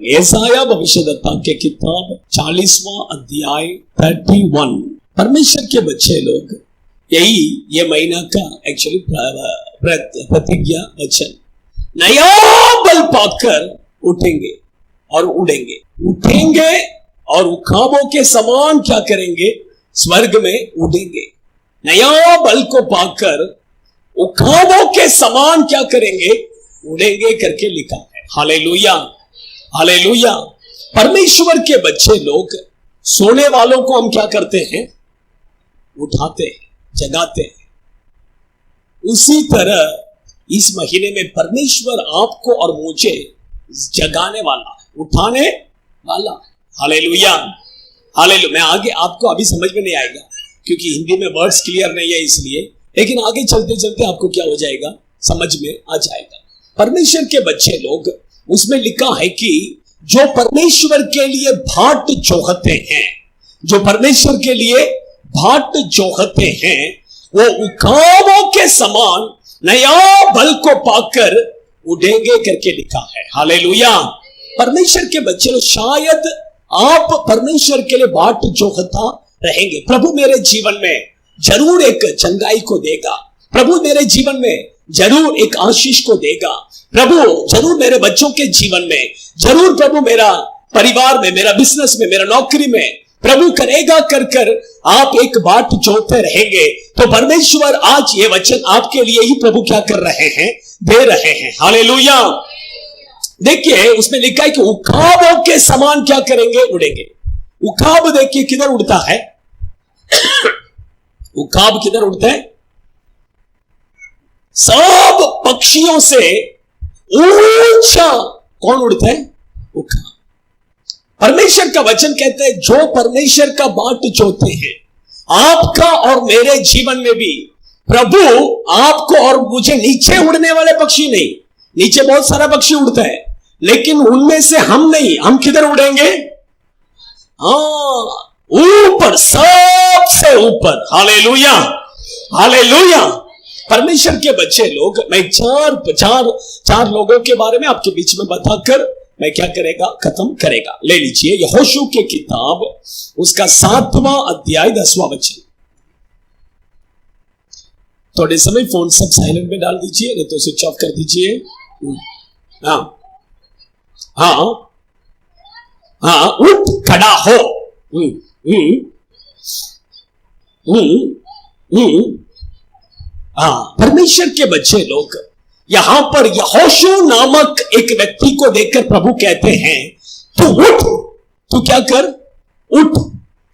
यशायाह भविष्यद्वक्ता के किताब 40वां अध्याय 31। परमेश्वर के बच्चे लोग, यही ये महीना का एक्चुअली प्रतिज्ञा वचन, नया बल पाकर उठेंगे और उड़ेंगे, उठेंगे और ख्वाबों के समान क्या करेंगे, स्वर्ग में उड़ेंगे। नया बल को पाकर ख्वाबों के समान क्या करेंगे, उड़ेंगे करके लिखा है। Hallelujah, hallelujah. परमेश्वर के बच्चे लोग, सोने वालों को हम क्या करते हैं, उठाते हैं, जगाते हैं। उसी तरह इस महीने में परमेश्वर आपको और मुझे जगाने वाला है, उठाने वाला है। Hallelujah, hallelujah. मैं आगे आपको अभी समझ में नहीं आएगा क्योंकि हिंदी में वर्ड्स क्लियर नहीं है इसलिए, लेकिन आगे चलते चलते आपको क्या हो जाएगा, समझ में आ जाएगा। परमेश्वर के बच्चे लोग, उसमें लिखा है कि जो परमेश्वर के लिए भाट जोहते हैं, जो परमेश्वर के लिए भाट जोहते हैं, वो ख्वाबों के समान नया बल को पाकर उड़ेंगे करके लिखा है। हालेलुया। परमेश्वर के बच्चे लोग, शायद आप परमेश्वर के लिए भाट जोहता रहेंगे। प्रभु मेरे जीवन में जरूर एक चंगाई को देगा, प्रभु मेरे जीवन में जरूर एक आशीष को देगा, प्रभु जरूर मेरे बच्चों के जीवन में, जरूर प्रभु मेरा परिवार में, मेरा बिजनेस में, मेरा नौकरी में प्रभु करेगा कर कर आप एक बात जोड़ते रहेंगे। तो परमेश्वर आज ये वचन आपके लिए ही प्रभु क्या कर रहे हैं, दे रहे हैं। हालेलुया। देखिए उसमें लिखा है कि उखाबों के समान क्या करेंगे, उड़ेंगे। उखाब देखिए किधर उड़ता है, उखाब किधर उड़ता है, सब पक्षियों से ऊंचा कौन उड़ता है, उखाब। परमेश्वर का वचन कहता है जो परमेश्वर का बाट जोते हैं, आपका और मेरे जीवन में भी प्रभु आपको और मुझे, नीचे उड़ने वाले पक्षी नहीं, नीचे बहुत सारा पक्षी उड़ता है लेकिन उनमें से हम नहीं, हम किधर उड़ेंगे, ऊपर, सबसे ऊपर। Hallelujah, hallelujah. परमेश्वर के बच्चे लोग, मैं चार लोगों के बारे में आपके बीच में बताकर मैं क्या करेगा, खत्म करेगा। ले लीजिए यहोशू के किताब, उसका 7वां अध्याय 10वां वचन। थोड़े समय फोन सब साइलेंट में डाल दीजिए, नहीं तो स्विच ऑफ कर दीजिए। हाँ हाँ हाँ, उठ खड़ा हो। परमेश्वर के बच्चे लोग, यहां पर यहोशू नामक एक व्यक्ति को देखकर प्रभु कहते हैं तू उठ, तू क्या कर, उठ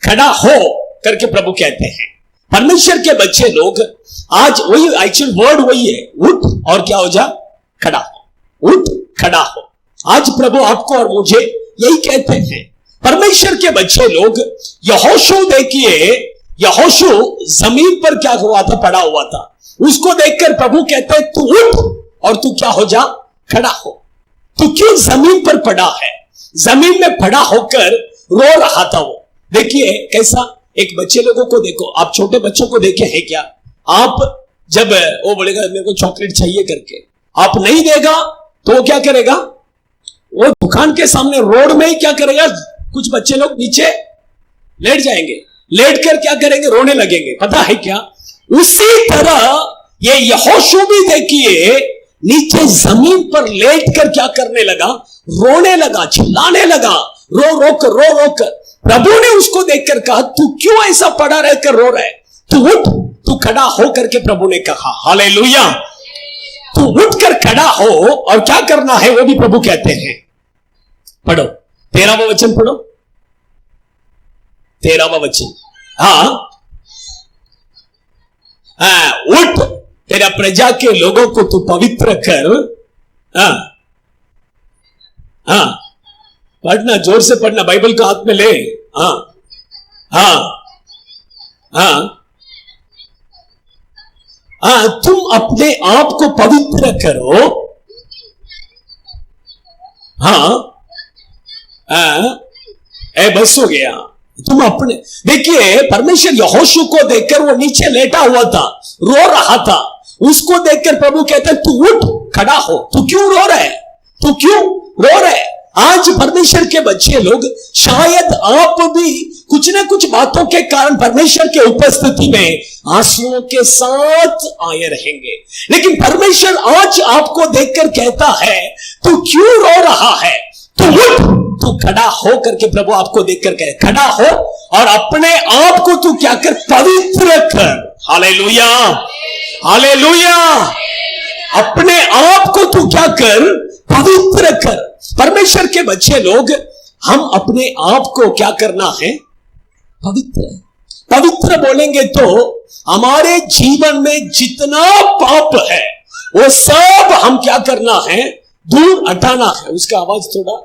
खड़ा हो करके प्रभु कहते हैं। परमेश्वर के बच्चे लोग, आज वही एक्चुअल वर्ड वही है, उठ और क्या हो जा, खड़ा हो, उठ खड़ा हो। आज प्रभु आपको और मुझे यही कहते हैं। परमेश्वर के बच्चे लोग, यहोशू देखिए, यहोशू जमीन पर क्या हुआ था, पड़ा हुआ था। उसको देखकर प्रभु कहते हैं तू उठ और तू क्या हो जा, खड़ा हो। तू क्यों जमीन पर पड़ा है, जमीन में पड़ा होकर रो रहा था वो। देखिए कैसा, एक बच्चे लोगों को देखो, आप छोटे बच्चों को देखे हैं क्या, आप जब वो बोलेगा मेरे को चॉकलेट चाहिए करके, आप नहीं देगा तो वो क्या करेगा, वो दुकान के सामने रोड में ही क्या करेगा, कुछ बच्चे लोग नीचे लेट जाएंगे, लेट कर क्या करेंगे, रोने लगेंगे। पता है क्या, उसी तरह ये यहोशू भी देखिए नीचे जमीन पर लेट कर क्या करने लगा, रोने लगा, चिल्लाने लगा, रो रो कर, रो रो कर। प्रभु ने उसको देखकर कहा तू क्यों ऐसा पड़ा रहकर रो रहा है, तू उठ, तू खड़ा हो करके प्रभु ने कहा। हालेलुया। तू उठकर खड़ा हो और क्या करना है वो भी प्रभु कहते हैं। पढ़ो 13वां वचन, पढ़ो 13वां वचन। उठ, तेरा प्रजा के लोगों को तू पवित्र कर। पढ़ना, जोर से पढ़ना, बाइबल को हाथ में ले। तुम अपने आप को पवित्र करो। बस हो गया। तुम अपने, देखिए परमेश्वर यहोशू को देखकर, वो नीचे लेटा हुआ था, रो रहा था, उसको देखकर प्रभु कहते हैं तू उठ खड़ा हो। तू क्यों रो रहा है, तू क्यों रो रहा है, आज परमेश्वर के बच्चे लोग, शायद आप भी कुछ ना कुछ बातों के कारण परमेश्वर के उपस्थिति में आंसुओं के साथ आए रहेंगे, लेकिन परमेश्वर आज आपको देखकर कहता है, तू क्यों रो रहा है? तू उठ, तू खड़ा हो करके, प्रभु आपको देखकर कहे, खड़ा हो और अपने आप को तू क्या कर? पवित्र कर। Hallelujah, hallelujah. अपने आप को तू क्या कर? पवित्र कर। परमेश्वर के बच्चे लोग, हम अपने आप को क्या करना है? पवित्र। पवित्र बोलेंगे तो हमारे जीवन में जितना पाप है वो सब हम क्या करना है? दूर हटाना है। उसका आवाज थोड़ा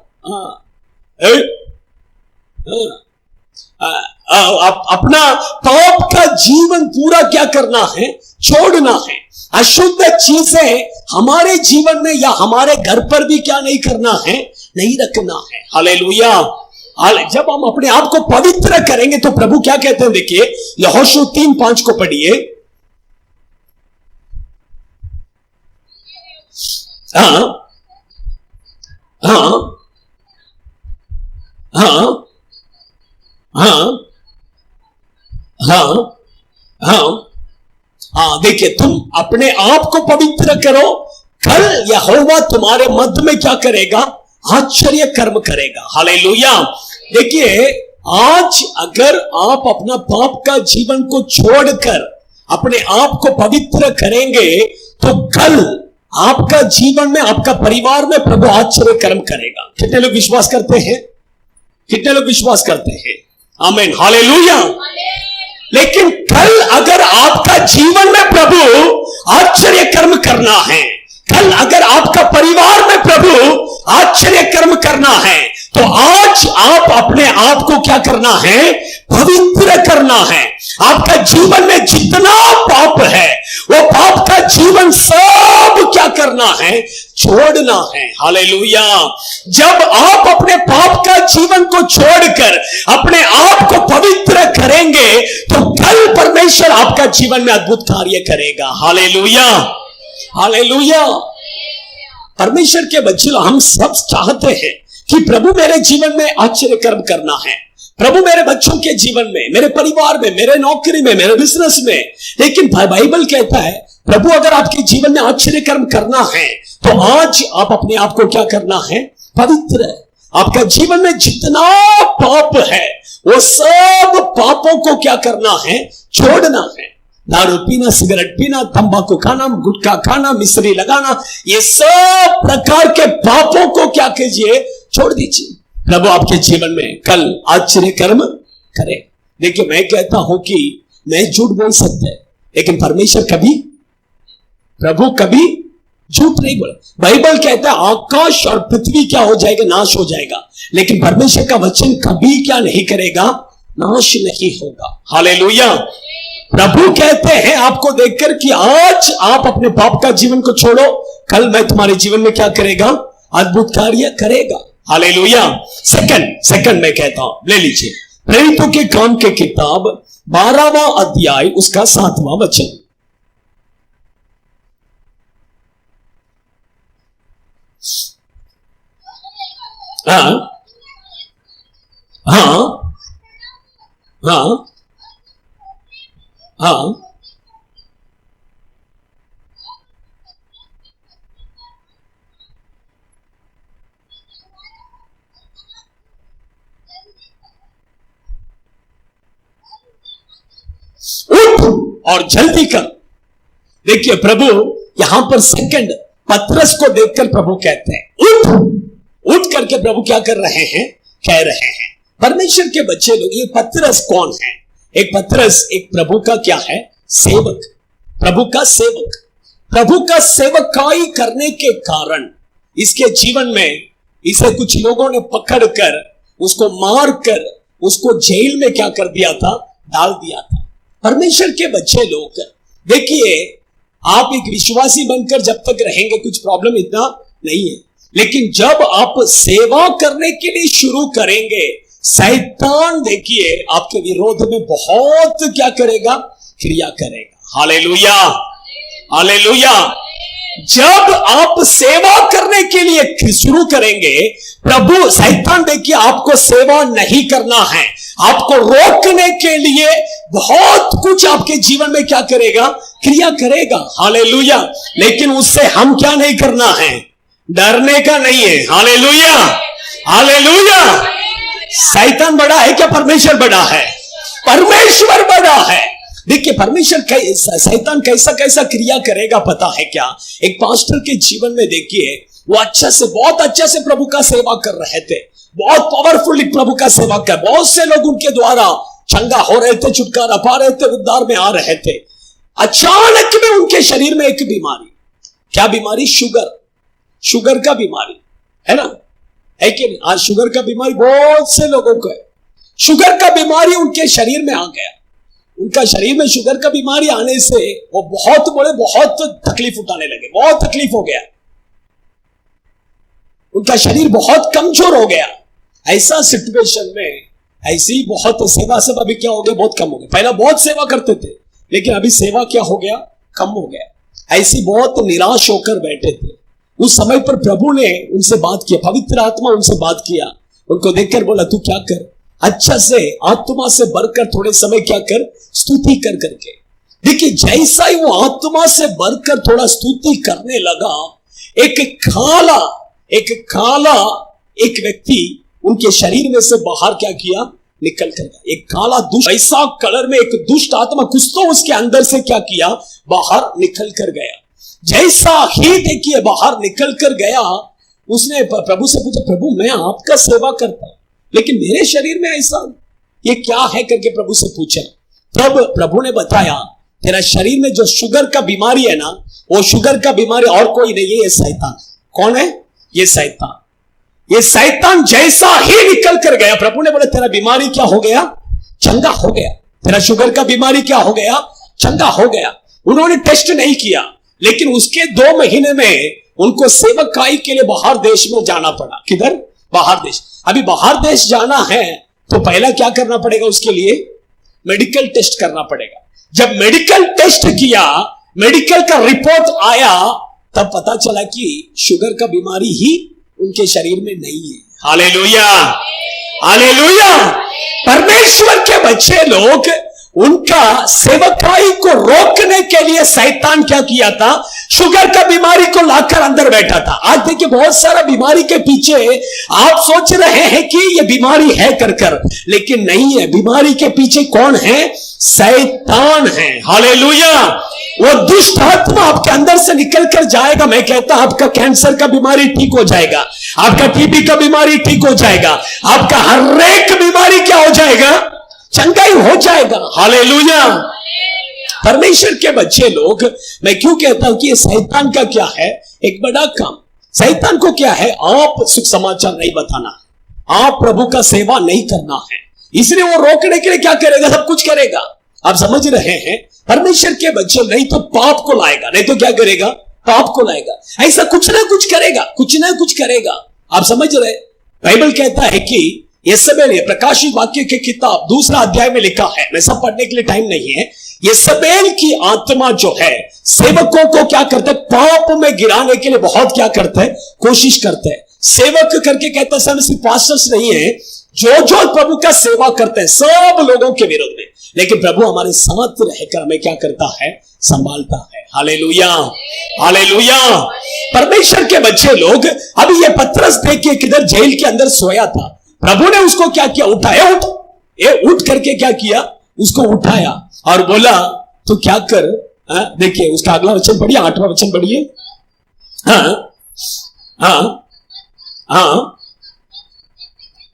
अपना पाप का जीवन पूरा क्या करना है? छोड़ना है। अशुद्ध चीजें हमारे जीवन में या हमारे घर पर भी क्या नहीं करना है? नहीं रखना है। हालेलुया। जब हम अपने आप को पवित्र करेंगे तो प्रभु क्या कहते हैं? देखिए, यहोशू 3:5 को पढ़िए। हाँ हाँ हाँ हाँ हाँ हाँ हाँ। देखिए, तुम अपने आप को पवित्र करो, कल यहोवा तुम्हारे मध्य में क्या करेगा? आश्चर्य कर्म करेगा। हालेलुया। देखिए, आज अगर आप अपना पाप का जीवन को छोड़कर अपने आप को पवित्र करेंगे तो कल आपका जीवन में, आपका परिवार में प्रभु आश्चर्य कर्म करेगा। कितने लोग विश्वास करते हैं? कितने लोग विश्वास करते हैं? आमीन, हालेलुया। लेकिन कल अगर आपका जीवन में प्रभु आश्चर्य कर्म करना है, कल अगर आपका परिवार में प्रभु आश्चर्य कर्म करना है, तो आज आप अपने आप को क्या करना है? पवित्र करना है। आपका जीवन में जितना पाप है वो पाप का जीवन सब क्या करना है? छोड़ना है। हालेलुया। जब आप अपने पाप का जीवन को छोड़कर अपने आप को पवित्र करेंगे तो कल परमेश्वर आपका जीवन में अद्भुत कार्य करेगा। Hallelujah, hallelujah. परमेश्वर के बच्चे, हम सब चाहते हैं कि प्रभु मेरे जीवन में आश्चर्य कर्म करना है, प्रभु मेरे बच्चों के जीवन में, मेरे परिवार में, मेरे नौकरी में, मेरे बिजनेस में। लेकिन बाइबल कहता है, प्रभु अगर आपके जीवन में आश्चर्य कर्म करना है तो आज आप अपने आप को क्या करना है? पवित्र। आपका जीवन में जितना पाप है वो सब पापों को क्या करना है? छोड़ना है। दारू पीना, सिगरेट पीना, तंबाकू खाना, गुटखा खाना, मिश्री लगाना, ये सब प्रकार के पापों को क्या कीजिए? छोड़ दीजिए। प्रभु आपके जीवन में कल आश्चर्य कर्म करे। देखिए, मैं कहता हूं कि मैं झूठ बोल सकता है, लेकिन परमेश्वर कभी, प्रभु कभी झूठ नहीं बोले। बाइबल कहता है आकाश और पृथ्वी क्या हो जाएगा? नाश हो जाएगा, लेकिन परमेश्वर का वचन कभी क्या नहीं करेगा? नाश नहीं होगा। हालेलुया। प्रभु कहते हैं आपको देखकर कि आज आप अपने पाप का जीवन को छोड़ो, कल मैं तुम्हारे जीवन में क्या करेगा? अद्भुत कार्य करेगा। हालेलुया। सेकंड मैं कहता हूं, ले लीजिए, प्रेरितों के काम के किताब 12वां अध्याय उसका 7वां वचन। हाँ हाँ हाँ हाँ। उठ और जल्दी कर। देखिए, प्रभु यहां पर सेकंड पतरस को देखकर प्रभु कहते हैं उठ। उठ करके प्रभु क्या कर रहे हैं? कह रहे हैं। परमेश्वर के बच्चे लोग, ये पतरस कौन है? एक पतरस एक प्रभु का क्या है? सेवक। प्रभु का सेवक। प्रभु का सेवकाई करने के कारण इसके जीवन में इसे कुछ लोगों ने पकड़कर उसको मारकर उसको जेल में क्या कर दिया था? डाल दिया था। परमेश्वर के बच्चे लोग, देखिए, आप एक विश्वासी बनकर जब तक रहेंगे कुछ प्रॉब्लम इतना नहीं है, लेकिन जब आप सेवा करने के लिए शुरू करेंगे, शैतान देखिए आपके विरोध में बहुत क्या करेगा? क्रिया करेगा। Hallelujah, hallelujah. जब आप सेवा करने के लिए शुरू करेंगे, प्रभु शैतान देखिए आपको सेवा नहीं करना है, आपको रोकने के लिए बहुत कुछ आपके जीवन में क्या करेगा, क्रिया करेगा। हालेलुया। लेकिन उससे हम क्या नहीं करना है, डरने का नहीं है। Hallelujah, hallelujah. शैतान बड़ा है क्या परमेश्वर बड़ा है? परमेश्वर बड़ा है। देखिए परमेश्वर शैतान कैसा कैसा क्रिया करेगा पता है क्या? एक पास्टर के जीवन में देखिए, वो बहुत अच्छा से प्रभु का सेवा कर रहे थे, बहुत पावरफुली प्रभु का सेवा कर, बहुत से लोग उनके द्वारा चंगा हो रहे थे, छुटकारा पा रहे थे, उद्धार में आ रहे थे। अचानक में उनके शरीर में एक बीमारी, क्या बीमारी? शुगर का बीमारी है ना, है कि नहीं? आज शुगर का बीमारी बहुत से लोगों को है। शुगर का बीमारी उनके शरीर में आ गया। उनका शरीर में शुगर का बीमारी आने से वो बहुत तकलीफ उठाने लगे, बहुत तकलीफ हो गया, उनका शरीर बहुत कमजोर हो गया। ऐसा सिचुएशन में ऐसी बहुत सेवा सब अभी क्या हो गया, बहुत कम हो गया। पहला बहुत सेवा करते थे, लेकिन अभी सेवा क्या हो गया, कम हो गया। ऐसी बहुत निराश होकर बैठे थे। उस समय पर प्रभु ने उनसे बात किया, पवित्र आत्मा उनसे बात किया, उनको देखकर बोला तू क्या कर, अच्छा से आत्मा से भरकर थोड़े समय क्या कर, स्तुति कर करके। देखिए जैसा ही वो आत्मा से भरकर थोड़ा स्तुति करने लगा, एक व्यक्ति उनके शरीर में से बाहर क्या किया, निकल कर गया। एक काला दुष्ट, ऐसा कलर में एक दुष्ट आत्मा कुछ तो उसके अंदर से क्या किया, बाहर निकल कर गया। जैसा ही देखिए बाहर निकल कर गया, उसने प्रभु से पूछा, प्रभु मैं आपका सेवा करता हूं, लेकिन मेरे शरीर में ऐसा ये क्या है करके प्रभु से पूछा। तब प्रभु ने बताया, तेरा शरीर में जो शुगर का बीमारी है ना, वो शुगर का बीमारी और कोई नहीं है, ये शैतान। कौन है? ये शैतान। ये शैतान जैसा ही निकल कर गया, प्रभु ने बोला तेरा बीमारी क्या हो गया, चंगा हो गया। तेरा शुगर का बीमारी क्या हो गया, चंगा हो गया। उन्होंने टेस्ट नहीं किया, लेकिन उसके 2 महीने में उनको सेवकाई के लिए बाहर देश में जाना पड़ा। किधर? बाहर देश। अभी बाहर देश जाना है तो पहला क्या करना पड़ेगा, उसके लिए मेडिकल टेस्ट करना पड़ेगा। जब मेडिकल टेस्ट किया, मेडिकल का रिपोर्ट आया, तब पता चला कि शुगर का बीमारी ही उनके शरीर में नहीं है। Hallelujah, hallelujah. परमेश्वर के बच्चे लोग, उनका सेवकाई को रोकने के लिए शैतान क्या किया था, शुगर का बीमारी को लाकर अंदर बैठा था। आज देखिए बहुत सारा बीमारी के पीछे आप सोच रहे हैं कि ये बीमारी है कर, लेकिन नहीं है। बीमारी के पीछे कौन है? शैतान है। हालेलुया। वो दुष्ट आत्मा आपके अंदर से निकल कर जाएगा। मैं कहता हूं आपका कैंसर का बीमारी ठीक हो जाएगा, आपका टीबी का बीमारी ठीक हो जाएगा, आपका हर एक बीमारी क्या हो जाएगा, चंगाई हो जाएगा। हालेलुया। परमेश्वर के बच्चे लोग, मैं क्यों कहता हूं कि ये शैतान का क्या है, एक बड़ा काम। शैतान को क्या है, आप सुख समाचार नहीं बताना, आप प्रभु का सेवा नहीं करना है, इसलिए वो रोकने के लिए क्या करेगा, सब कुछ करेगा। आप समझ रहे हैं? परमेश्वर के बच्चे नहीं तो पाप को लाएगा, नहीं तो क्या करेगा, पाप को लाएगा। ऐसा कुछ ना कुछ करेगा, कुछ ना कुछ करेगा। आप समझ रहे? बाइबल कहता है कि येसेबेल, प्रकाशित वाक्य की किताब 2 अध्याय में लिखा है, मैं सब पढ़ने के लिए टाइम नहीं है। येसेबेल की आत्मा जो है सेवकों को क्या करते, पाप में गिराने के लिए बहुत क्या करते हैं, कोशिश करते हैं। सेवक करके कहते हैं सिर्फ पास्टर्स नहीं है, जो प्रभु का सेवा करते हैं सब लोगों के विरोध में, लेकिन प्रभु हमारे साथ रहकर हमें क्या करता है, संभालता है। Hallelujah, hallelujah. परमेश्वर के बच्चे लोग, अभी ये पतरस देखिए किधर जेल के अंदर सोया था, प्रभु ने उसको क्या किया, उठाया, उठ करके क्या किया, उसको उठाया और बोला तो क्या कर। देखिए उसका अगला वचन पढ़िए, 8वां वचन पढ़िए। हाँ हाँ हाँ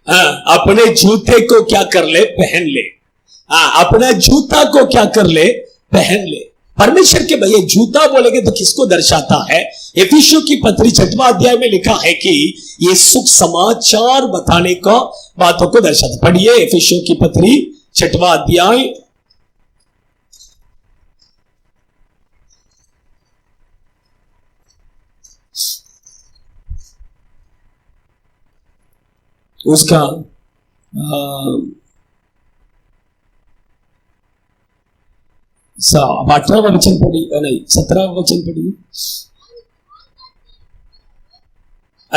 हाँ, अपने जूते को क्या कर ले, पहन ले। हाँ, अपना जूता को क्या कर ले, पहन ले। परमेश्वर के भैया जूता बोलेंगे तो किसको दर्शाता है? एफिसियों की पत्री 6वां अध्याय में लिखा है कि ये सुख समाचार बताने का बातों को दर्शाता। पढ़िए एफिसियों की पत्री 6वां अध्याय, उसका 18वां वचन पढ़िए, नहीं 17वां वचन पढ़िए।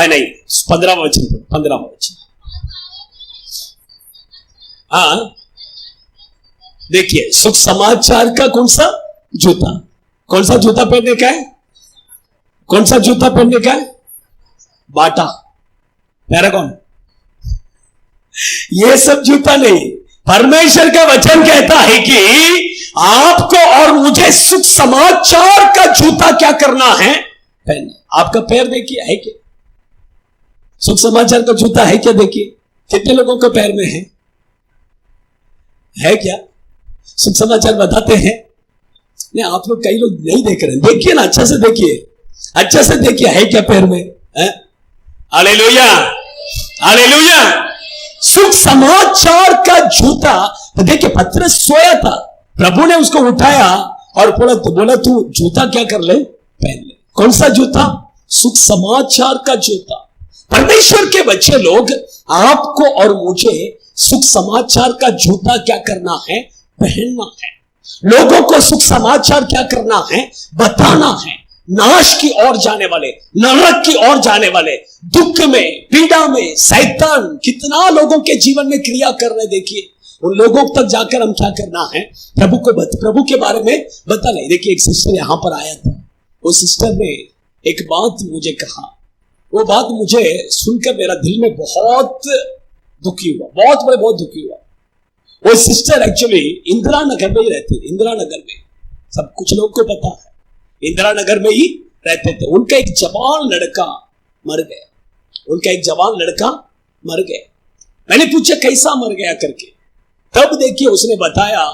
नहीं, 15वां वचन, 15वां वचन। हाँ देखिए, सुख समाचार का कौन सा जूता, कौन सा जूता पहनने का है? कौन सा जूता पहनने का है? बाटा, पैरागॉन, ये सब जूता नहीं। परमेश्वर का वचन कहता है कि आपको और मुझे सुख समाचार का जूता क्या करना है? पहनना। आपका पैर देखिए, है क्या सुख समाचार का जूता? है क्या? देखिए कितने लोगों के पैर में है क्या सुख समाचार? बताते हैं नहीं, आप लोग, कई लोग नहीं देख रहे हैं। देखिए ना, अच्छा से देखिए, अच्छा से देखिए, है क्या पैर में? Hallelujah, hallelujah. सुख समाचार का जूता। तो देखिए, पतरस सोया था, प्रभु ने उसको उठाया और बोला तू जूता क्या कर ले? पहन ले। कौन सा जूता? सुख समाचार का जूता। परमेश्वर के बच्चे लोग, आपको और मुझे सुख समाचार का जूता क्या करना है? पहनना है। लोगों को सुख समाचार क्या करना है? बताना है। नाश की ओर जाने वाले, नरक की ओर जाने वाले, दुख में, पीड़ा में शैतान कितना लोगों के जीवन में क्रिया कर रहे, देखिए उन लोगों तक जाकर हम क्या करना है? प्रभु के बारे में बताना। देखिए, एक सिस्टर यहां पर आया था, वो सिस्टर ने एक बात मुझे कहा, वो बात मुझे सुनकर मेरा दिल में बहुत दुखी हुआ, बहुत दुखी हुआ। वो सिस्टर एक्चुअली इंदिरा नगर में ही रहती थी, इंदिरा नगर में, सब कुछ लोगों को पता है, इंदिरा नगर में ही रहते थे। उनका एक जवान लड़का मर गया, उनका एक जवान लड़का मर गया। मैंने पूछा कैसा मर गया करके, तब देखिए उसने बताया,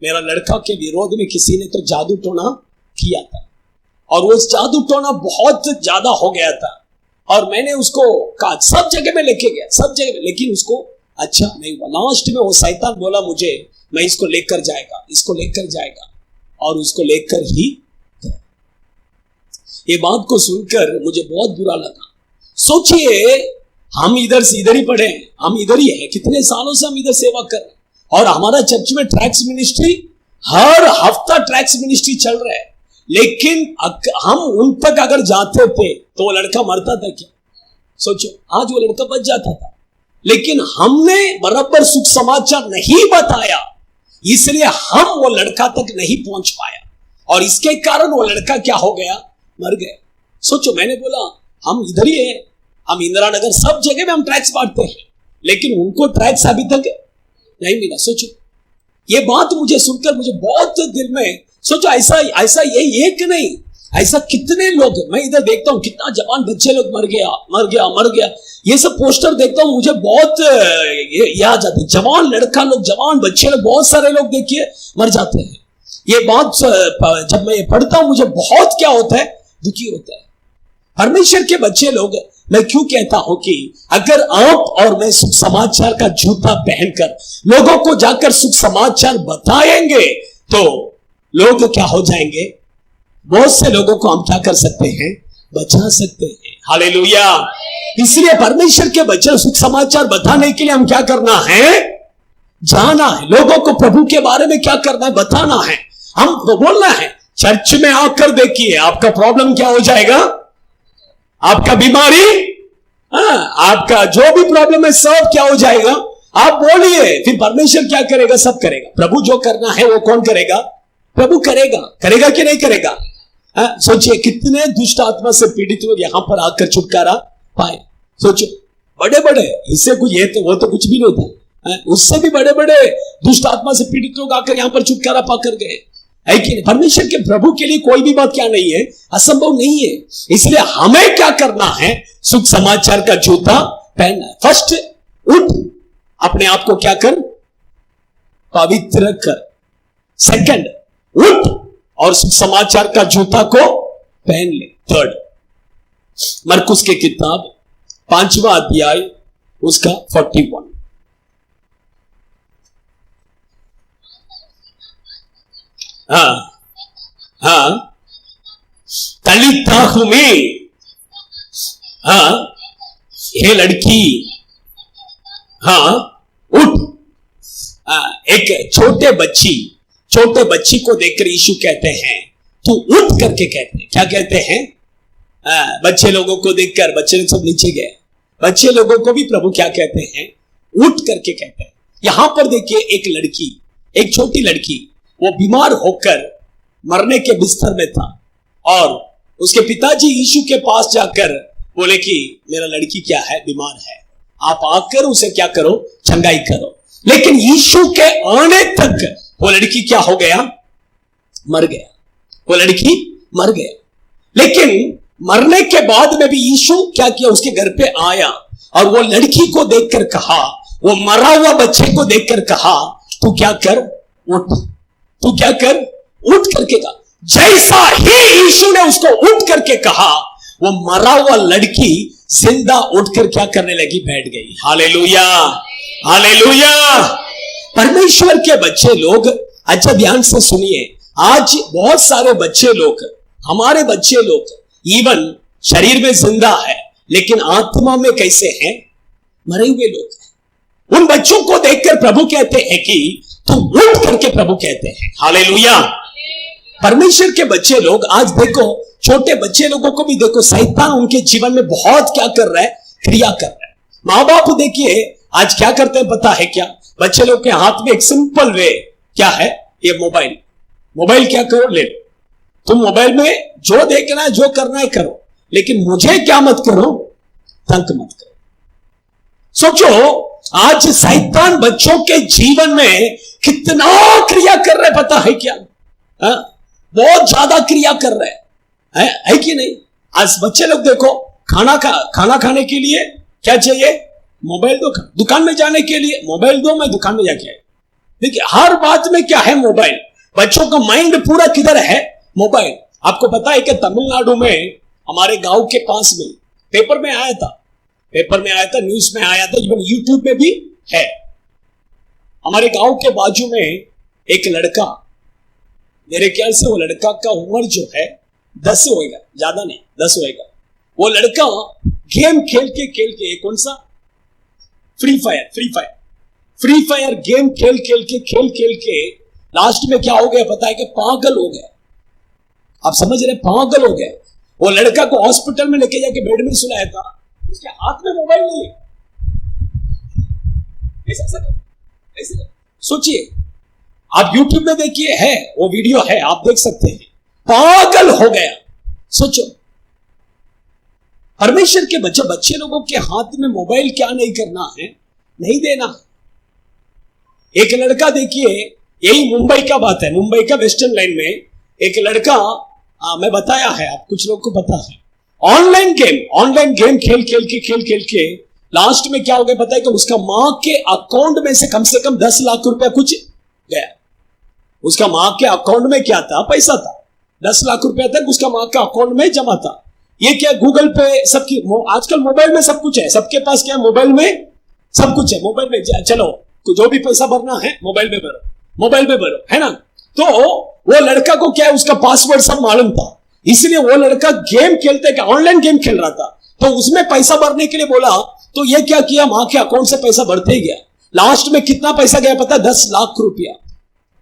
मेरा लड़का के विरोध में किसी ने तो जादू टोना किया था और वो जादू टोना बहुत ज्यादा हो गया था और मैंने उसको कहा, सब जगह में लेके गया, सब जगह, लेकिन उसको अच्छा नहीं हुआ। लास्ट में वो शैतान बोला मुझे, मैं इसको लेकर जाएगा, इसको लेकर जाएगा, और उसको लेकर ही। ये बात को सुनकर मुझे बहुत बुरा लगा। सोचिए, हम इधर से इधर ही पढ़े, हम इधर ही है, कितने सालों से हम इधर सेवा कर रहे हैं और हमारा चर्च में ट्रैक्स मिनिस्ट्री, हर हफ्ता ट्रैक्स मिनिस्ट्री चल रहा है, लेकिन हम उन तक अगर जाते थे तो वो लड़का मरता था क्या? सोचो, आज वो लड़का बच जाता था, लेकिन हमने बराबर सुख समाचार नहीं बताया, इसलिए हम वो लड़का तक नहीं पहुंच पाया और इसके कारण वो लड़का क्या हो गया? मर गया। सोचो, मैंने बोला हम इधर ही है, हम इंदिरा नगर, सब जगह में हम ट्रैक्स बांटते हैं, लेकिन उनको ट्रैक्स अभी तक नहीं मिला। सोचो, ये बात मुझे सुनकर मुझे बहुत दिल में, सोचो ऐसा ये एक नहीं, ऐसा कितने लोग, मैं इधर देखता हूं कितना जवान बच्चे लोग मर गया, ये सब पोस्टर देखता हूं, मुझे बहुत ये आ जाते, जवान लड़का लोग, जवान बच्चे लोग, बहुत सारे लोग देखिए मर जाते हैं। ये बात जब मैं ये पढ़ता हूं मुझे बहुत क्या होता है? दुखी होता है। परमेश्वर के बच्चे लोग, मैं क्यों कहता हूं कि अगर आप और मैं सुख समाचार का जूता पहनकर लोगों को जाकर सुख समाचार बताएंगे तो लोग क्या हो जाएंगे? बहुत से लोगों को हम क्या कर सकते हैं? बचा सकते हैं। हालेलुया। इसलिए परमेश्वर के बच्चे सुख समाचार बताने के लिए हम क्या करना है? जाना है। लोगों को प्रभु के बारे में क्या करना है? बताना है। हम बोलना है। चर्च में आकर देखिए, आपका प्रॉब्लम क्या हो जाएगा? आपका बीमारी, आपका जो भी प्रॉब्लम है सब क्या हो जाएगा? आप बोलिए, फिर परमेश्वर क्या करेगा? सब करेगा। प्रभु जो करना है वो कौन करेगा? प्रभु करेगा। करेगा कि नहीं करेगा? सोचिए, कितने दुष्ट आत्मा से पीड़ित लोग यहां पर आकर छुटकारा पाए। सोचो, बड़े बड़े, इससे कुछ ये तो वो तो कुछ भी नहीं था, उससे भी बड़े बड़े दुष्ट आत्मा से पीड़ित लोग आकर यहां पर छुटकारा पाकर गए, है कि नहीं? परमेश्वर के प्रभु के लिए कोई भी बात क्या नहीं है? असंभव नहीं है। इसलिए हमें क्या करना है? सुख समाचार का जूता पहनना है। फर्स्ट, उठ, अपने आप को क्या कर? पवित्र कर। सेकंड, उठ और सुख समाचार का जूता को पहन ले। थर्ड, मरकुस के किताब 5वां अध्याय उसका 41। तलिता हुमी, हे लड़की, उठ। एक छोटे बच्ची को देखकर यीशु कहते हैं, तू उठ करके कहते हैं। क्या कहते हैं? बच्चे लोगों को देखकर बच्चे लोग सब नीचे गए। बच्चे लोगों को भी प्रभु क्या कहते हैं? उठ करके कहते हैं। यहां पर देखिए एक लड़की, एक छोटी लड़की, वो बीमार होकर मरने के बिस्तर में था और उसके पिताजी यीशु के पास जाकर बोले कि मेरा लड़की क्या है, बीमार है, आप आकर उसे क्या करो, चंगाई करो। लेकिन यीशु के आने तक वो लड़की क्या हो गया? मर गया। वो लड़की मर गया। लेकिन मरने के बाद में भी यीशु क्या किया? उसके घर पे आया और वो लड़की को देखकर कहा, वो मरा हुआ बच्चे को देखकर कहा, तू क्या कर, उठ, तू क्या कर, उठ करके कहा। जैसा ही यीशु ने उसको उठ करके कहा, वो मरा हुआ लड़की जिंदा उठकर क्या करने लगी? बैठ गई। Hallelujah, hallelujah. परमेश्वर के बच्चे लोग, अच्छा ध्यान से सुनिए, आज बहुत सारे बच्चे लोग, हमारे बच्चे लोग इवन शरीर में जिंदा है लेकिन आत्मा में कैसे हैं? मरे हुए लोग हैं। उन बच्चों को देखकर प्रभु कहते हैं कि तू उठ करके, प्रभु कहते हैं। हालेलुया। परमेश्वर के बच्चे लोग आज देखो, छोटे बच्चे लोगों को भी देखो, शैतान उनके जीवन में बहुत क्या कर रहा है? क्रिया कर रहा है। माँ बाप देखिए आज क्या करते हैं पता है क्या? बच्चे लोग के हाथ में एक सिंपल वे क्या है? ये मोबाइल। मोबाइल क्या करो? ले लो। तुम मोबाइल में जो देखना है, जो करना है करो, लेकिन मुझे क्या मत करो, तंग मत करो। सोचो आज शैतान बच्चों के जीवन में कितना क्रिया कर रहा है पता है क्या? बहुत ज्यादा क्रिया कर रहे हैं, है कि नहीं? आज बच्चे लोग देखो, खाना खाने के लिए क्या चाहिए? मोबाइल दो। दुकान में जाने के लिए मोबाइल दो, मैं दुकान में जाके आया। देखिए हर बात में क्या है? मोबाइल। बच्चों का माइंड पूरा किधर है? मोबाइल। आपको पता है कि तमिलनाडु में हमारे गांव के पास में पेपर में आया था, न्यूज में आया था, इवन यूट्यूब में भी है। हमारे गांव के बाजू में एक लड़का, मेरे ख्याल से वो लड़का का उम्र जो है 10 होएगा, ज्यादा नहीं 10 होएगा। वो लड़का गेम खेल के कौन सा? फ्री फायर गेम खेल के लास्ट में क्या हो गया पता है? कि पागल हो गया। आप समझ रहे? पागल हो गया। वो लड़का को हॉस्पिटल में लेके जाके बेड में सुलाया था, उसके हाथ में मोबाइल नहीं है। ऐसा सोचिए, आप YouTube में देखिए, है वो वीडियो है, आप देख सकते हैं। पागल हो गया। सोचो, परमेश्वर के बच्चे लोगों के हाथ में मोबाइल क्या नहीं करना है? नहीं देना। एक लड़का देखिए, यही मुंबई का बात है, मुंबई का वेस्टर्न लाइन में एक लड़का, मैं बताया है, आप कुछ लोग को पता है, ऑनलाइन गेम खेल के लास्ट में क्या हो गया पता है? कि उसका मां के अकाउंट में से कम 10 लाख रुपया कुछ गया। उसका मां के अकाउंट में क्या था? पैसा था, 10 लाख रुपया तक उसका मां के अकाउंट में जमा था। ये क्या? गूगल पे सबकी, आजकल मोबाइल में सब कुछ है, सबके पास क्या है? मोबाइल में सब कुछ है। मोबाइल में चलो, जो भी पैसा भरना है मोबाइल में भरो, है ना? तो वो लड़का को क्या है? उसका पासवर्ड सब मालूम था, इसलिए वो लड़का गेम खेलते, ऑनलाइन गेम खेल रहा था, तो उसमें पैसा भरने के लिए बोला, तो ये क्या किया? मां के अकाउंट से पैसा भरते ही गया। लास्ट में कितना पैसा गया पता? 10 लाख रुपया।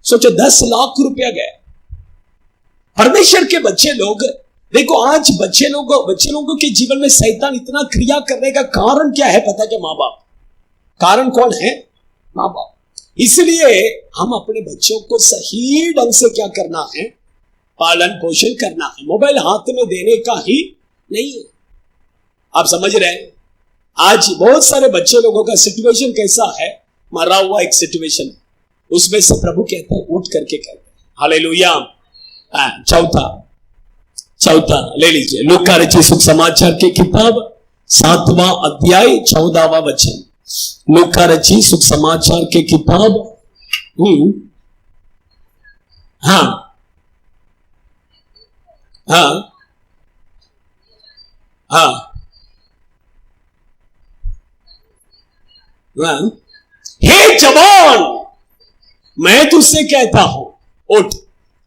सोचो, 10 लाख रुपया गया। परमेश्वर के बच्चे लोग देखो, आज बच्चे लोगों के जीवन में शैतान इतना क्रिया करने का कारण क्या है पता है? कि माँ बाप। कारण कौन है? माँ बाप। इसलिए हम अपने बच्चों को सही ढंग से क्या करना है? पालन पोषण करना है। मोबाइल हाथ में देने का ही नहीं है। आप समझ रहे हैं? आज बहुत सारे बच्चे लोगों का सिचुएशन कैसा है? मरा हुआ एक सिचुएशन है, उसमें से प्रभु कहते हैं उठ करके कहते हैं। हालेलुया। चौथा ले लीजिए, लूका रचित सुसमाचार की किताब 7वां अध्याय 14वां वचन। लूका रचित सुसमाचार की किताब, हाँ, हे जवान, मैं तुझसे कहता हूं उठ।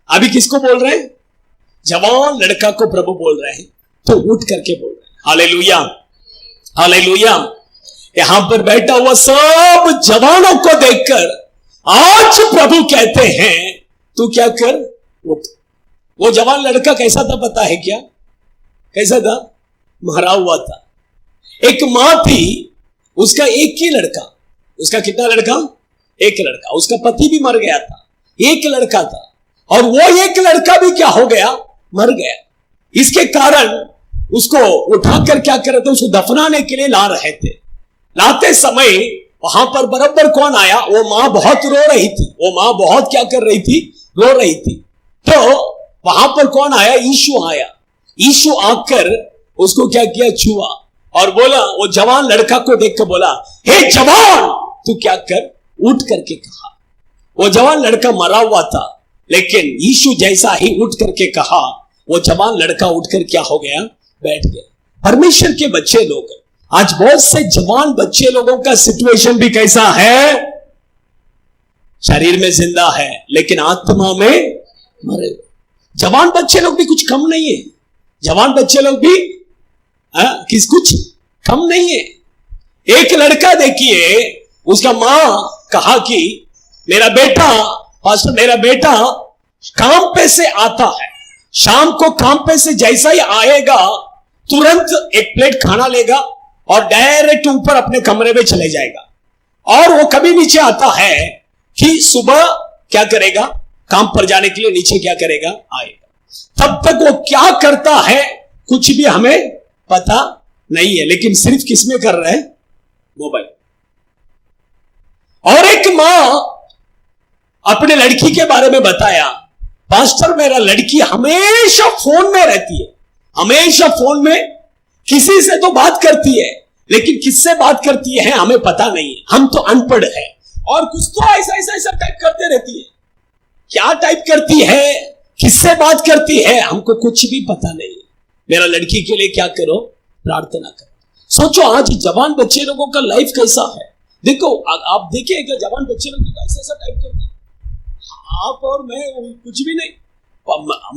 अभी किसको बोल रहे हैं? जवान लड़का को प्रभु बोल रहे हैं, तो उठ करके बोल रहे हैं। Hallelujah, hallelujah. यहां पर बैठा हुआ सब जवानों को देखकर आज प्रभु कहते हैं तू क्या कर, उठ। वो जवान लड़का कैसा था पता है क्या? कैसा था? मरा हुआ था। एक मां थी, उसका एक ही लड़का, उसका कितना लड़का? एक लड़का। उसका पति भी मर गया था, एक लड़का था, और वो एक लड़का भी क्या हो गया? मर गया। इसके कारण उसको उठाकर क्या कर रहे थे? उसको दफनाने के लिए ला रहे थे। लाते समय वहां पर बराबर कौन आया? वो मां बहुत रो रही थी। वो मां बहुत क्या कर रही थी? रो रही थी। तो वहां पर कौन आया? यीशु आया। यीशु आकर उसको क्या किया? छुआ और बोला, वो जवान लड़का को देख कर बोला, हे जवान, तू क्या कर? उठ करके कहा। वो जवान लड़का मरा हुआ था, लेकिन यीशु जैसा ही उठ करके कहा, वो जवान लड़का उठकर क्या हो गया? बैठ गया। परमेश्वर के बच्चे लोग, आज बहुत से जवान बच्चे लोगों का सिचुएशन भी कैसा है? शरीर में जिंदा है लेकिन आत्मा में मरे। जवान बच्चे लोग भी कुछ कम नहीं है। जवान बच्चे लोग भी कुछ कम नहीं है। एक लड़का देखिए, उसका मां कहा कि मेरा बेटा, पास्टर, मेरा बेटा काम पे से आता है, शाम को काम पे से जैसा ही आएगा तुरंत एक प्लेट खाना लेगा और डायरेक्ट ऊपर अपने कमरे में चले जाएगा। और वो कभी नीचे आता है कि सुबह क्या करेगा? काम पर जाने के लिए नीचे क्या करेगा? आएगा। तब तक वो क्या करता है कुछ भी हमें पता नहीं है, लेकिन सिर्फ किसमें कर रहे हैं? मोबाइल। और एक मां अपने लड़की के बारे में बताया, पास्टर, मेरा लड़की हमेशा फोन में रहती है, हमेशा फोन में किसी से तो बात करती है, लेकिन किससे बात करती है हमें पता नहीं है। हम तो अनपढ़ है, और कुछ तो ऐसा टाइप करते रहती है। क्या टाइप करती है, किससे बात करती है, हमको कुछ भी पता नहीं है। मेरा लड़की के लिए क्या करो? प्रार्थना करो। सोचो आज जवान बच्चे लोगों का लाइफ कैसा है। देखो आप देखिए कि जवान बच्चे लोग ऐसा टाइप करते हैं, आप और मैं कुछ भी नहीं।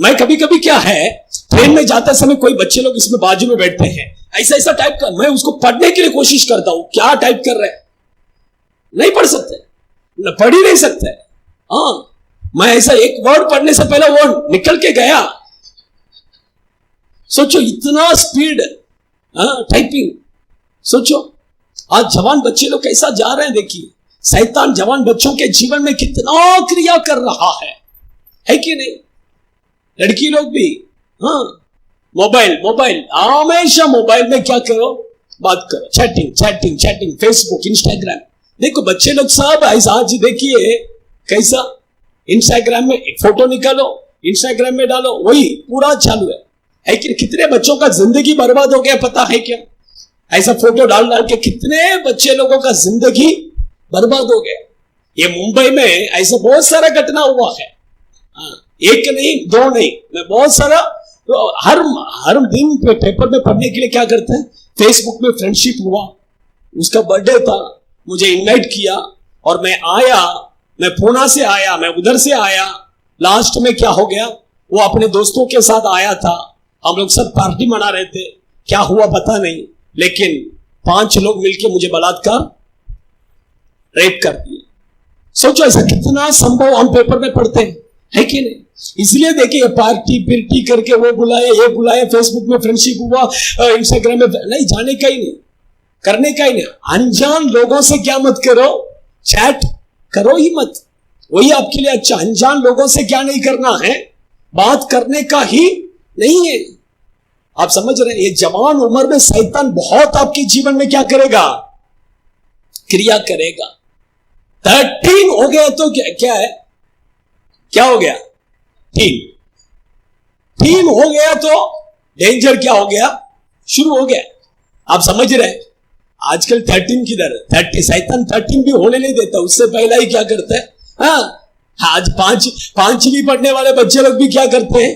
मैं कभी कभी क्या है, ट्रेन में जाते समय कोई बच्चे लोग इसमें बाजू में बैठते हैं, ऐसा टाइप कर, मैं उसको पढ़ने के लिए कोशिश करता हूं, क्या टाइप कर रहे हैं? नहीं पढ़ सकते, पढ़ ही नहीं सकते। हाँ, मैं ऐसा एक वर्ड पढ़ने से पहले वो निकल के गया। सोचो इतना स्पीड टाइपिंग। सोचो आज जवान बच्चे लोग कैसा जा रहे हैं। देखिए शैतान जवान बच्चों के जीवन में कितना क्रिया कर रहा है कि नहीं? लड़की लोग भी मोबाइल मोबाइल, हमेशा मोबाइल में क्या करो? बात करो, चैटिंग, फेसबुक, इंस्टाग्राम। देखो बच्चे लोग सब ऐसा, आज देखिए कैसा इंस्टाग्राम में फोटो निकालो, इंस्टाग्राम में डालो, वही पूरा चालू है कि कितने बच्चों का जिंदगी बर्बाद हो गया पता है क्या? ऐसा फोटो डाल के कितने बच्चे लोगों का जिंदगी बर्बाद हो गया। ये मुंबई में ऐसा बहुत सारा घटना हुआ है, एक नहीं दो नहीं, मैं बहुत सारा, तो हर दिन पेपर में पढ़ने के लिए क्या करते हैं? फेसबुक में फ्रेंडशिप हुआ, उसका बर्थडे था, मुझे इनवाइट किया और मैं आया, मैं पूना से आया, मैं उधर से आया। लास्ट में क्या हो गया? वो अपने दोस्तों के साथ आया था, हम लोग सब पार्टी मना रहे थे, क्या हुआ पता नहीं, लेकिन 5 लोग मिलकर मुझे बलात्कार, रेप कर दिया। सोचो ऐसा कितना संभव हम पेपर में पढ़ते हैं, है कि नहीं? इसलिए देखिए पार्टी करके वो बुलाया, ये बुलाया, फेसबुक में फ्रेंडशिप हुआ, इंस्टाग्राम में नहीं, जाने का ही नहीं, करने का ही नहीं। अनजान लोगों से क्या मत करो? चैट करो ही मत, वही आपके लिए अच्छा। अनजान लोगों से क्या नहीं करना है? बात करने का ही नहीं है। आप समझ रहे हैं? ये जवान उम्र में शैतान बहुत आपके जीवन में क्या करेगा? क्रिया करेगा। 13 हो गया तो क्या है? क्या हो गया? टीन हो गया तो डेंजर क्या हो गया? शुरू हो गया। आप समझ रहे हैं? आजकल 13 किधर? 30 शैतान 13 भी होने नहीं देता, उससे पहला ही क्या करता है? आज 5वीं पढ़ने वाले बच्चे लोग भी क्या करते हैं?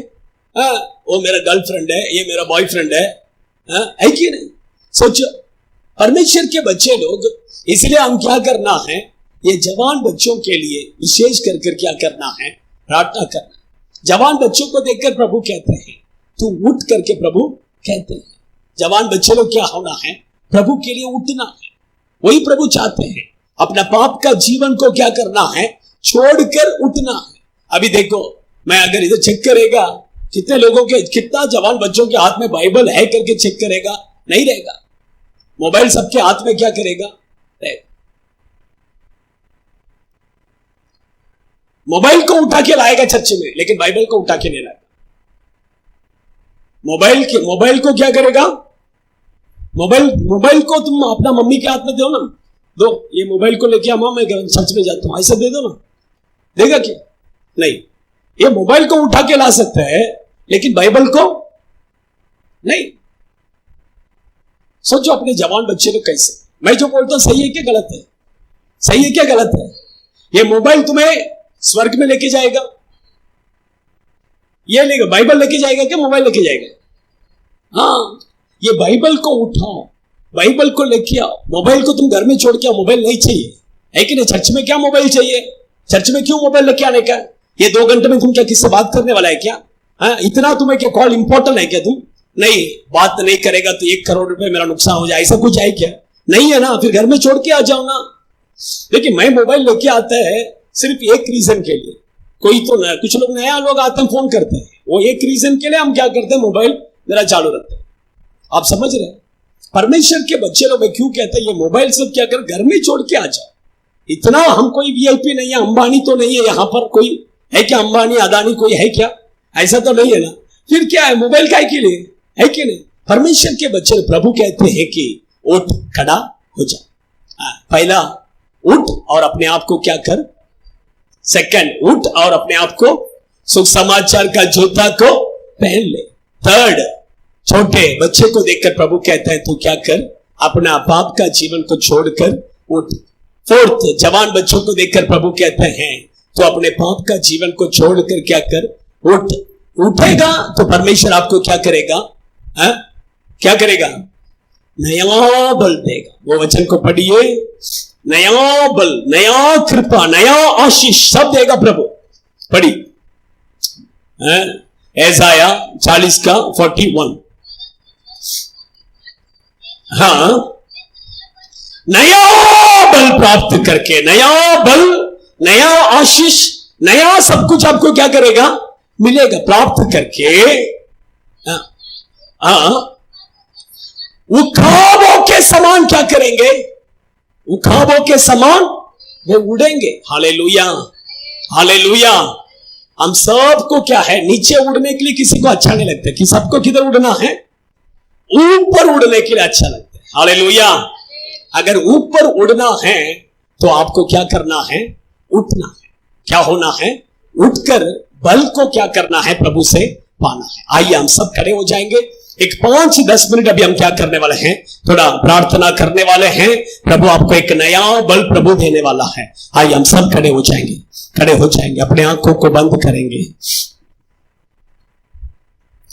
वो मेरा गर्लफ्रेंड है, ये मेरा बॉयफ्रेंड है कि नहीं? सोचो परमेश्वर के बच्चे लोग, इसलिए हम क्या करना है? ये जवान बच्चों के लिए विशेष कर क्या करना है? प्रार्थना करना। जवान बच्चों को देखकर प्रभु कहते हैं, तू उठ करके प्रभु कहते हैं। जवान बच्चे लोग क्या होना है? प्रभु के लिए उठना है। वही प्रभु चाहते हैं, अपना पाप का जीवन को क्या करना है? छोड़कर उठना है। अभी देखो, मैं अगर इधर चेक करेगा कितने लोगों के, कितना जवान बच्चों के हाथ में बाइबल है करके चेक करेगा? नहीं रहेगा। मोबाइल सबके हाथ में क्या करेगा? रहेगा। मोबाइल को उठा के लाएगा चर्च में, लेकिन बाइबल को उठा के नहीं लाएगा। मोबाइल को क्या करेगा? मोबाइल को तुम अपना मम्मी के हाथ में दो ना, दो ये मोबाइल को लेके अम्मा मैं चर्च में जाता हूं, ऐसा दे दो ना, देगा क्या? नहीं। ये मोबाइल को उठा के ला सकता है, लेकिन बाइबल को नहीं। सोचो अपने जवान बच्चे को कैसे, मैं जो बोलता हूं सही है क्या गलत है? सही है क्या गलत है? ये मोबाइल तुम्हें स्वर्ग में लेके जाएगा? ये लेगा बाइबल लेके जाएगा क्या मोबाइल लेके जाएगा? हाँ, ये बाइबल को उठाओ, बाइबल को लेके आओ। मोबाइल को तुम घर में छोड़ के आओ, मोबाइल नहीं चाहिए, है कि नहीं? चर्च में क्या मोबाइल चाहिए? चर्च में क्यों मोबाइल लेके आने का? ये 2 घंटे में तुम क्या किससे बात करने वाला है क्या? हाँ, इतना तुम्हें क्या कॉल इंपॉर्टेंट है क्या? तुम नहीं बात नहीं करेगा तो 1 करोड़ रुपए मेरा नुकसान हो जाए, ऐसा कुछ है क्या? नहीं है ना, फिर घर में छोड़ के आ जाओ ना। लेकिन मैं मोबाइल लेके आता है सिर्फ एक रीजन के लिए। कोई तो ना, कुछ लोग नया लोग आते हैं फोन करते हैं, वो एक रीजन के लिए हम क्या करते हैं, मोबाइल मेरा चालू रखते हैं। आप समझ रहे हैं? परमेश्वर के बच्चे लोग क्यों कहते हैं ये मोबाइल सब क्या कर घर में छोड़ के आ जाओ। इतना हम कोई वीआईपी नहीं है, अंबानी तो नहीं है यहां पर, कोई है क्या अंबानी अदानी कोई है क्या? ऐसा तो नहीं है ना। फिर क्या है मोबाइल काय के लिए, है कि नहीं? परमेश्वर के बच्चे प्रभु कहते हैं कि उठ खड़ा हो जा। पहला उठ और अपने आप को क्या कर, सेकंड उठ और अपने आप को सुख समाचार का जूता को पहन ले। थर्ड, छोटे बच्चे को देखकर प्रभु कहता है तू क्या कर, अपना पाप का जीवन को छोड़कर उठ। फोर्थ, जवान बच्चों को देखकर प्रभु कहते हैं तो अपने पाप का जीवन को छोड़कर क्या कर, उठ। उठेगा तो परमेश्वर आपको क्या करेगा? क्या करेगा? नया बल देगा। वो वचन को पढ़िए, नया बल, नया कृपा, नया आशीष सब देगा प्रभु। पढ़ी ऐसाया 40 का 41। हाँ, नया बल प्राप्त करके, नया बल, नया आशीष, नया सब कुछ आपको क्या करेगा? मिलेगा प्राप्त करके। उखाबों के समान क्या करेंगे? उखाबों के समान वो उड़ेंगे। Hallelujah, hallelujah. हम सबको क्या है, नीचे उड़ने के लिए किसी को अच्छा नहीं लगता, कि सबको किधर उड़ना है? ऊपर उड़ने के लिए अच्छा लगता है। हालेलुया। अगर ऊपर उड़ना है तो आपको क्या करना है? उठना है। क्या होना है? उठकर बल को क्या करना है? प्रभु से पाना है। आइए हम सब खड़े हो जाएंगे, एक 5-10 मिनट अभी हम क्या करने वाले हैं, थोड़ा प्रार्थना करने वाले हैं। प्रभु आपको एक नया बल प्रभु देने वाला है। आइए हम सब खड़े हो जाएंगे, खड़े हो जाएंगे, अपने आंखों को बंद करेंगे,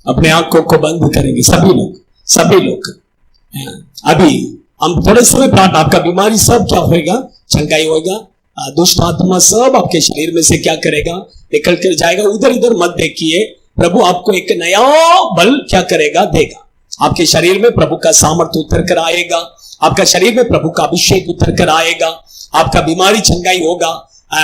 अपने आंखों को बंद करेंगे सभी लोग, सभी लोग। अभी हम थोड़े समय बाद आपका बीमारी सब क्या होएगा? चंगाई होएगा। दुष्ट आत्मा सब आपके शरीर में से क्या करेगा? निकल कर जाएगा। उधर इधर मत देखिए, प्रभु आपको एक नया बल क्या करेगा? देगा। आपके शरीर में प्रभु का सामर्थ्य उतर कर आएगा, आपका शरीर में प्रभु का अभिषेक उतर कर आएगा, आपका बीमारी चंगाई होगा।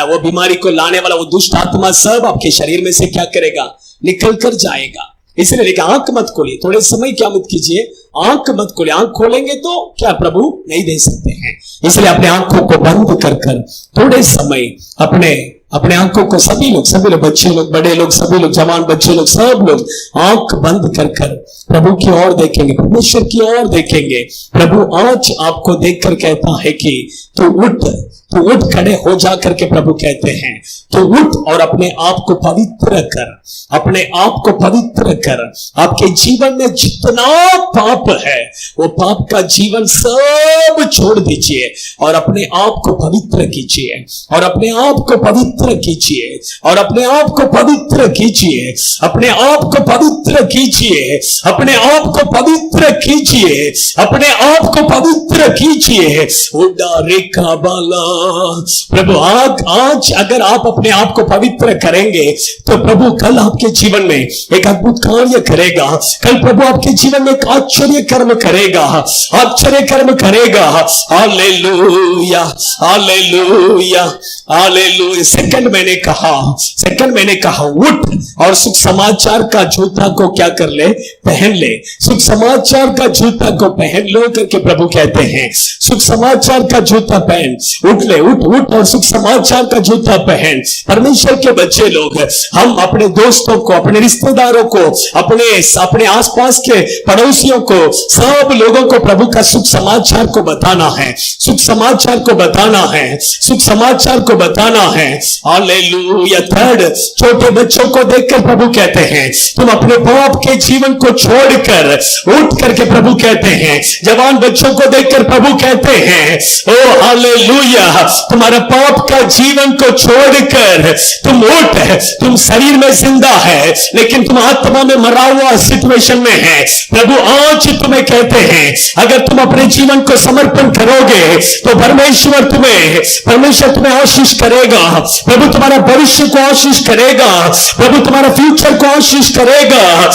वो बीमारी को लाने वाला वो दुष्ट आत्मा सब आपके शरीर में से क्या करेगा? निकल कर जाएगा। इसलिए लेकिन आंख मत खोलिए, थोड़े समय क्या मत कीजिए, आंख मत खोलिए। आंख खोलेंगे तो क्या प्रभु नहीं दे सकते हैं। इसलिए अपने आंखों को बंद कर कर थोड़े समय अपने आंखों को सभी लोग, बच्चे लोग, बड़े लोग, सभी लोग, जवान बच्चे लोग, सब लोग आंख बंद कर कर प्रभु की ओर देखेंगे, परमेश्वर की ओर देखेंगे। प्रभु आज आपको देखकर कहता है कि तू उठ खड़े हो जा करके प्रभु कहते हैं तो उठ और अपने आप को पवित्र कर, अपने आप को पवित्र कर। आपके जीवन में जितना पाप है वो पाप का जीवन सब छोड़ दीजिए और अपने आप को पवित्र कीजिए, और अपने आप को पवित्र कीजिए, और अपने आप को पवित्र कीजिए, अपने आप को पवित्र कीजिए, अपने आप को पवित्र कीजिए, अपने आप को पवित्र कीजिए। उड़ा रेखा बाला प्रभु आज अगर आप अपने आप को पवित्र करेंगे तो प्रभु कल आपके जीवन में एक अद्भुत कार्य करेगा। कल प्रभु आपके जीवन में एक आश्चर्य कर्म करेगा, आश्चर्य कर्म करेगा। Hallelujah, hallelujah, hallelujah. सेकंड मैंने कहा उठ और सुख समाचार का जूता को क्या कर ले, पहन ले। सुख समाचार का जूता को पहन लो करके प्रभु कहते हैं। सुख समाचार का जूता पहन, उठ ले, उठ और सुख समाचार का जूता पहन। परमेश्वर के बच्चे लोग, हम अपने दोस्तों को, अपने रिश्तेदारों को, अपने आसपास के पड़ोसियों को, सब लोगों को प्रभु का सुख समाचार को बताना है, सुख समाचार को बताना है, सुख समाचार को बताना है। हालेलुया। थर्ड, छोटे बच्चों को देखकर प्रभु कहते हैं तुम अपने पाप के जीवन को छोड़कर उठ करके प्रभु कहते हैं। जवान बच्चों को देखकर प्रभु कहते हैं ओ हालेलुया, तुम्हारा पाप का जीवन को छोड़कर तुम उठ। तुम शरीर में जिंदा है लेकिन तुम आत्मा में मरा हुआ सिचुएशन में है। प्रभु आज तुम्हें कहते हैं अगर तुम अपने जीवन को समर्पण करोगे तो परमेश्वर तुम्हें आशीष करेगा। प्रभु तुम्हारा भविष्य को आशीष करेगा, प्रभु तुम्हारा फ्यूचर को आशीष करेगा।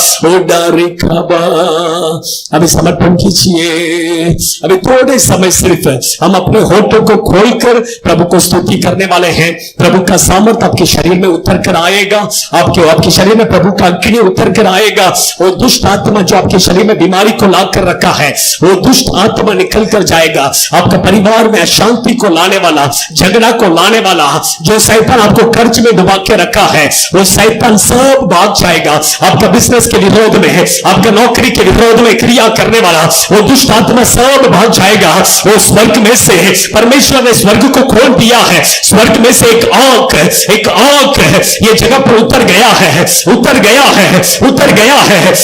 अभी समर्पण कीजिए। अभी थोड़े समय सिर्फ हम अपने होठों को खोलकर प्रभु को स्तुति करने वाले हैं। प्रभु का सामर्थ आपके शरीर में उतर कर आएगा, आपके शरीर में प्रभु का अग्नि उतर कर आएगा। वो दुष्ट आत्मा जो आपके शरीर में बीमारी को ला कर रखा है, वो दुष्ट आत्मा निकल कर जाएगा। आपका परिवार में अशांति को लाने वाला, झगड़ा को लाने वाला, जो शैतान आपको कर्ज में डुबा के रखा है, वो शैतान सब भाग जाएगा। आपका बिजनेस के विरोध में है, आपका नौकरी के विरोध में क्रिया करने वाला वो दुष्ट आत्मा सब भाग जाएगा। वो स्वर्ग में से परमेश्वर ने स्वर्ग को खोल दिया है। स्वर्ग में से एक आंख ये जगह पर उतर गया है।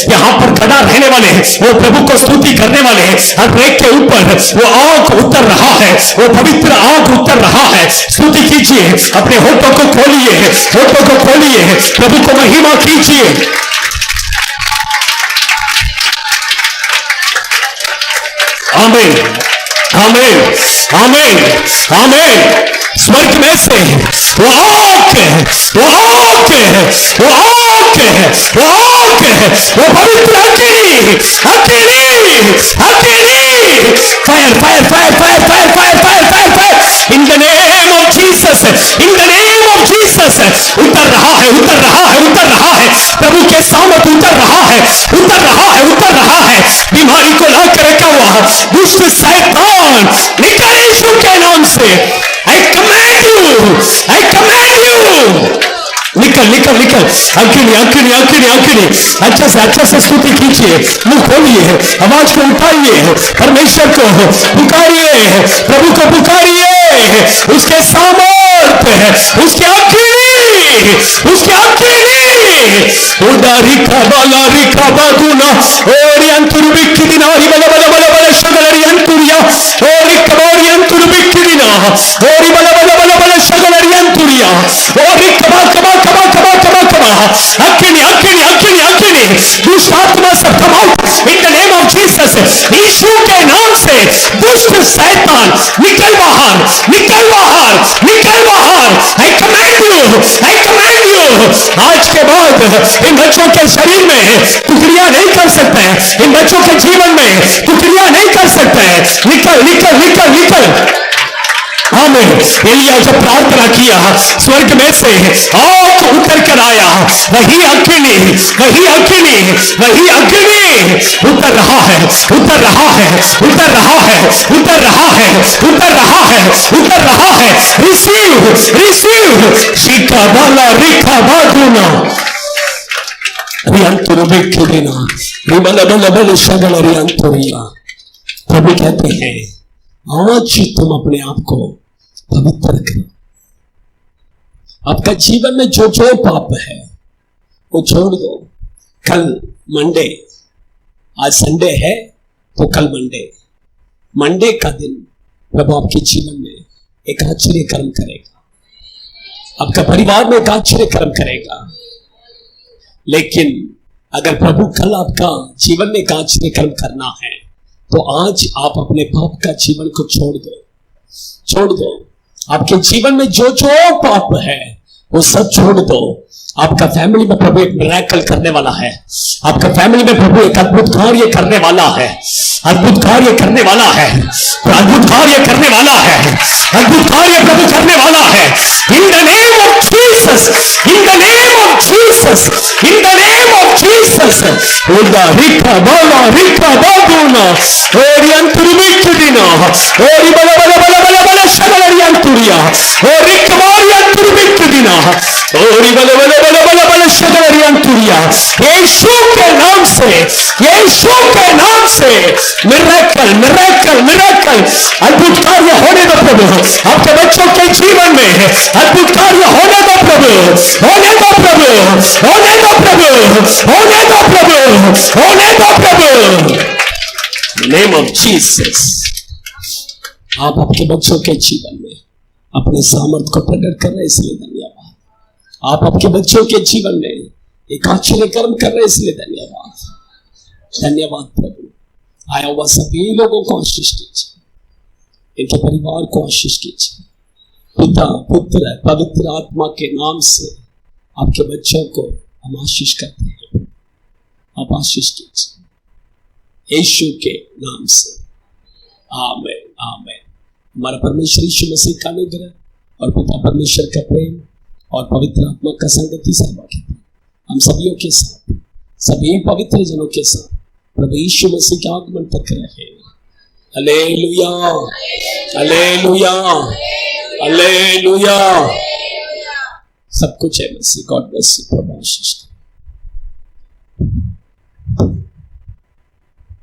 यहाँ पर खड़ा रहने वाले वो प्रभु को स्तुति करने वाले हर एक के ऊपर वो आंख उतर रहा है, वो पवित्र आंख उतर रहा है। स्तुति कीजिए, अपने होठों को खोलिए, प्रभु को महिमा कीजिए। आमीन, आमीन, आमीन, आमीन। स्वर्ग में से वो आंख, वो पवित्र fire in the name of Jesus, उतर रहा है। प्रभु के सामर्थ उतर रहा है। बीमारी को ला कर रखा हुआ दुष्ट शैतान निकल यीशु के नाम से। I command you निकल। अग्नि। अच्छा से स्तुति कीजिए, मुंह खोलिए, आवाज को उठाइए, परमेश्वर को पुकारिए, प्रभु को पुकारिए। उसके सामर्थ, उसके अग्नि। उदारी काबाला रिका बागुना और अंतुर बिक्किना बला शगलरी अंतुरिया और कबोरी अंतुर बिक्किना और बला शगलरी अंतुरिया और कबा अग्नि दुष्ट आत्मा से प्रमाउट in the name of Jesus. Yeshu के नाम से दुष्ट शैतान निकल बाहर। I command you। आज के बाद इन बच्चों के शरीर में टुकड़ियां नहीं कर सकते, इन बच्चों के जीवन में टुकड़ियां नहीं कर सकते। निकल। आमीन। एलिया जब प्रार्थना किया, स्वर्ग में से आग उतर कर आया। वही अग्नि उतर रहा है। रिसीव शिका बाला रिका बागुना रियंतुर बिक्किना रिबल शगल रियंतुरिया। प्रभु कहते हैं आज तुम अपने आप को पवित्र करो। आपका जीवन में जो पाप है वो छोड़ दो। कल मंडे, आज संडे है तो कल मंडे का दिन प्रभु आपके जीवन में एक आश्चर्य कर्म करेगा, आपका परिवार में एक आश्चर्य कर्म करेगा। लेकिन अगर प्रभु कल आपका जीवन में एक आश्चर्य कर्म करना है तो आज आप अपने पाप का जीवन को छोड़ दो। आपके जीवन में जो पाप है वो सब छोड़ दो। आपका फैमिली में प्रभु एक मिरेकल करने वाला है। आपका फैमिली में प्रभु एक अद्भुत कार्य करने वाला है। अद्भुत कार्य प्रभु करने वाला है। इन the name of Jesus, in the name of Jesus. Oda rika bala baduna, ori anturubikudina, ori bala bala bala bala bala shagalari anturia, ori kamari anturubikudina, ori bala bala bala bala bala shagalari anturia. यीशु के नाम से, यीशु के नाम से miracle miracle miracle अद्भुत कार्य होने दो प्रभु, आपके बच्चों के जीवन में अद्भुत कार्य होने दो प्रभु, होने दो प्रभु, होने दो प्रभु, होने दो प्रभु, होने दो प्रभु। Name of Jesus. आप आपके बच्चों के जीवन में अपने सामर्थ्य को प्रकट कर रहे, इसलिए धन्यवाद। आप आपके बच्चों के जीवन में एक आश्चर्य कर्म कर रहे, इसलिए धन्यवाद। धन्यवाद प्रभु। आया हुआ सभी लोगों को आशीष कीजिए, इनके परिवार को आशीष कीजिए। पिता पुत्र पवित्र आत्मा के नाम से आपके बच्चों को हम आशीष करते हैं। आप आशीष कीजिए यीशु के नाम से। आमीन आमीन। हमारा परमेश्वर यीशु मसीह का अनुग्रह और पिता परमेश्वर का प्रेम और पवित्र आत्मा का संगति सहभागिता हम सभी के साथ, सभी पवित्र जनों के साथ प्रभु यीशु मसीह के आगमन तक रहे। Hallelujah hallelujah hallelujah. सब कुछ है मसीह। God bless you. प्रभु आशीष।